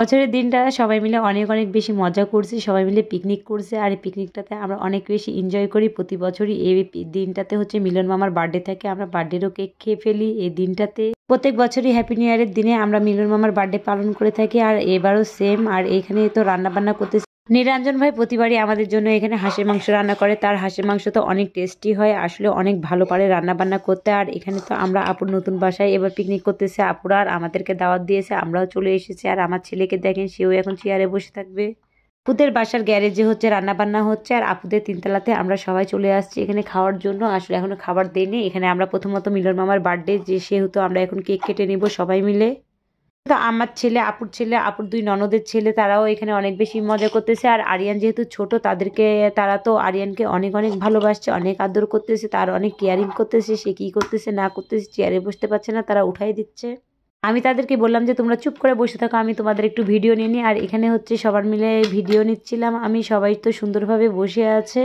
বছরের দিনটা সবাই মিলে অনেক অনেক বেশি মজা করছি, সবাই মিলে পিকনিক করছে। আর এই পিকনিকটাতে আমরা অনেক বেশি এনজয় করি। প্রতি বছরই এই দিনটাতে হচ্ছে মিলন মামার বার্থডে থাকে, আমরা বার্থডেরও কেক খেয়ে ফেলি এই দিনটাতে। প্রত্যেক বছরই হ্যাপি নিউ ইয়ারের দিনে আমরা মিলন মামার বার্থডে পালন করে থাকি, আর এবারও সেম। আর এখানে তো রান্না বান্না করতে নিরঞ্জন ভাই প্রতিবারই আমাদের জন্য এখানে হাঁসের মাংস রান্না করে। তার হাঁসের মাংস তো অনেক টেস্টি হয়, আসলে অনেক ভালো পারে রান্না বান্না করতে। আর এখানে তো আমরা আপুর নতুন বাসায় এবার পিকনিক করতেছে, আপুরা আর আমাদেরকে দাওয়াত দিয়েছে, আমরাও চলে এসেছি। আর আমার ছেলেকে দেখেন, সেও এখন চেয়ারে বসে থাকবে। আপুদের বাসার গ্যারেজে হচ্ছে রান্না বান্না হচ্ছে, আর আপুদের তিনতলাতে আমরা সবাই চলে আসছি এখানে খাওয়ার জন্য। আসলে এখনো খাবার দেয়নি এখানে। আমরা প্রথমত মিলন মামার বার্থডে যে, সেহেতু আমরা এখন কেক কেটে নিব সবাই মিলে। তো আমার ছেলে, আপুর দুই ননদের ছেলে, তারাও এখানে অনেক বেশি মজা করতেছে। আর আরিয়ান যেহেতু ছোট, তারা তো আরিয়ানকে অনেক অনেক ভালোবাসছে, অনেক আদর করতেছে, তার অনেক কেয়ারিং করতেছে। সে কি করতেছে না করতেছে, চেয়ারে বসতে পারছে না, তারা উঠাই দিচ্ছে। আমি তাদেরকে বললাম যে তোমরা চুপ করে বসে থাকো, আমি তোমাদের একটু ভিডিও নিয়ে নিই। আর এখানে হচ্ছে সবার মিলে ভিডিও নিচ্ছিলাম আমি, সবাই তো সুন্দরভাবে বসে আছে।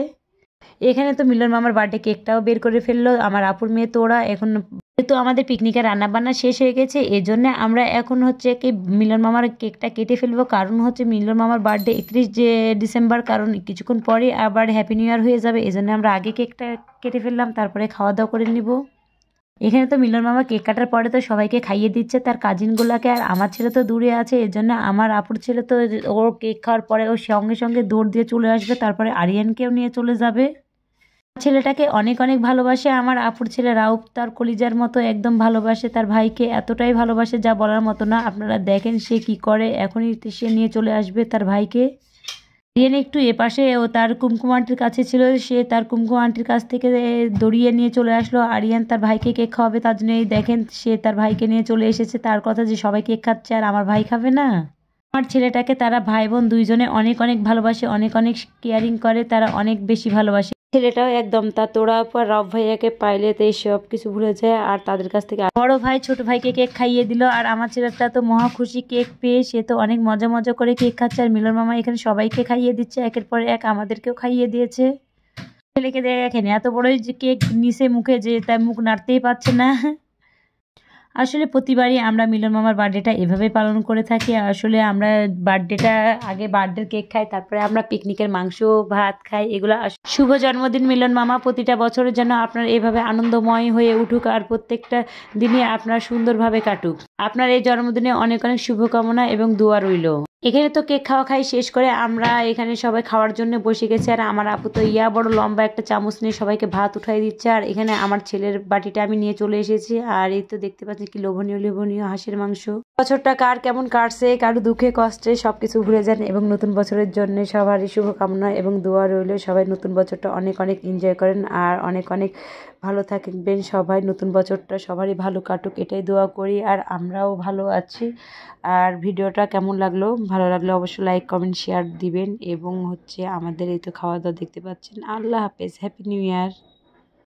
এখানে তো মিলন মামার বার্থডে কেকটাও বের করে ফেললো আমার আপুর মেয়ে। তো ওরা এখন যেহেতু আমাদের পিকনিকের রান্না বান্না শেষ হয়ে গেছে, এই জন্য আমরা এখন হচ্ছে কি মিলন মামার কেকটা কেটে ফেলবো। কারণ হচ্ছে মিলন মামার বার্থডে 31 ডিসেম্বর, কারণ কিছুক্ষণ পরে আবার হ্যাপি নিউ ইয়ার হয়ে যাবে। এই জন্য আমরা আগে কেকটা কেটে ফেললাম, তারপরে খাওয়া দাওয়া করে নিব। এখানে তো মিলন মামা কেক কাটার পরে তো সবাইকে খাইয়ে দিচ্ছে, তার কাজিনগুলোকে। আর আমার ছেলে তো দূরে আছে, এর জন্য আমার আপুর ছেলে তো ওর কেক খাওয়ার পরে ওর সঙ্গে সঙ্গে দৌড় দিয়ে চলে আসবে, তারপরে আরিয়ানকেও নিয়ে চলে যাবে। ছেলেটাকে অনেক অনেক ভালোবাসে আমার আপুর ছেলে রাউফ, তার কলিজার মতো একদম ভালোবাসে তার ভাইকে, এতটাই ভালোবাসে যা বলার মতো না। আপনারা দেখেন সে কি করে, এখনই সে নিয়ে চলে আসবে তার ভাইকে। আরিয়ান একটু এপাশে ও তার কুমকুম আন্টির কাছে ছিল, সে তার কুমকুম আন্টির কাছ থেকে দড়িয়ে নিয়ে চলে আসলো। আরিয়ান তার ভাইকে কেক খাওয়াবে, তার জন্য এই দেখেন সে তার ভাইকে নিয়ে চলে এসেছে। তার কথা যে সবাই কেক খাচ্ছে আর আমার ভাই খাবে না। আমার ছেলেটাকে তারা ভাই বোন দুইজনে অনেক অনেক ভালোবাসে, অনেক অনেক কেয়ারিং করে, তারা অনেক বেশি ভালোবাসে। ছেলেটাও একদম তার তোড়া পর রব ভাইয়াকে পাইলে তো সব কিছু ভুলে যায়। আর তাদের কাছ থেকে বড় ভাই ছোট ভাইকে কেক খাইয়ে দিল। আর আমার ছেলেটা তো মহা খুশি কেক পেয়ে, সে তো অনেক মজা মজা করে কেক খাচ্ছে। আর মিলন মামা এখানে সবাইকে খাইয়ে দিচ্ছে, একের পর এক আমাদেরকেও খাইয়ে দিয়েছে। ছেলেকে দেখেন এত বড়ই যে কেক নিচে মুখে, যে তার মুখ নাড়তেই পারছে না। আসলে প্রতিবারই আমরা মিলন মামার বার্থডেটা এভাবে পালন করে থাকি। আসলে আমরা বার্থডেটা আগে বার্থডের কেক খাই, তারপরে আমরা পিকনিকের মাংস ভাত খাই, এগুলো। শুভ জন্মদিন মিলন মামা, প্রতিটা বছরের জন্য আপনার এভাবে আনন্দময় হয়ে উঠুক, আর প্রত্যেকটা দিনে আপনার সুন্দরভাবে কাটুক। আপনার এই জন্মদিনে অনেক অনেক শুভকামনা এবং দোয়া রইল। এখানে তো কেক খাওয়া খাই শেষ করে আমরা এখানে সবাই খাওয়ার জন্য বসে গেছি। আর আমার আপু তো বড় লম্বা একটা চামচ নিয়ে সবাইকে ভাত উঠাই দিচ্ছে। আর এখানে আমার ছেলের বাটিটা আমি নিয়ে চলে এসেছি। আর এই তো দেখতে পাচ্ছি কি লোভনীয় লোভনীয় হাঁসের মাংস। বছরটা কার কেমন কাটছে, কারো দুঃখে কষ্টে সবকিছু ভুলে যান, এবং নতুন বছরের জন্য সবারই শুভকামনা এবং দোয়া রইল। সবাই নতুন বছরটা অনেক অনেক এনজয় করেন, আর অনেক অনেক ভালো থাকবেন সবাই। নতুন বছরটা সবারই ভালো কাটুক, এটাই দোয়া করি। আর আমরাও ভালো আছি। আর ভিডিওটা কেমন লাগলো, ভালো লাগলে অবশ্যই লাইক কমেন্ট শেয়ার দিবেন। এবং হচ্ছে আমাদের এই তো খাওয়া দাওয়া দেখতে পাচ্ছেন। আল্লাহ হাফেজ, হ্যাপি নিউ ইয়ার।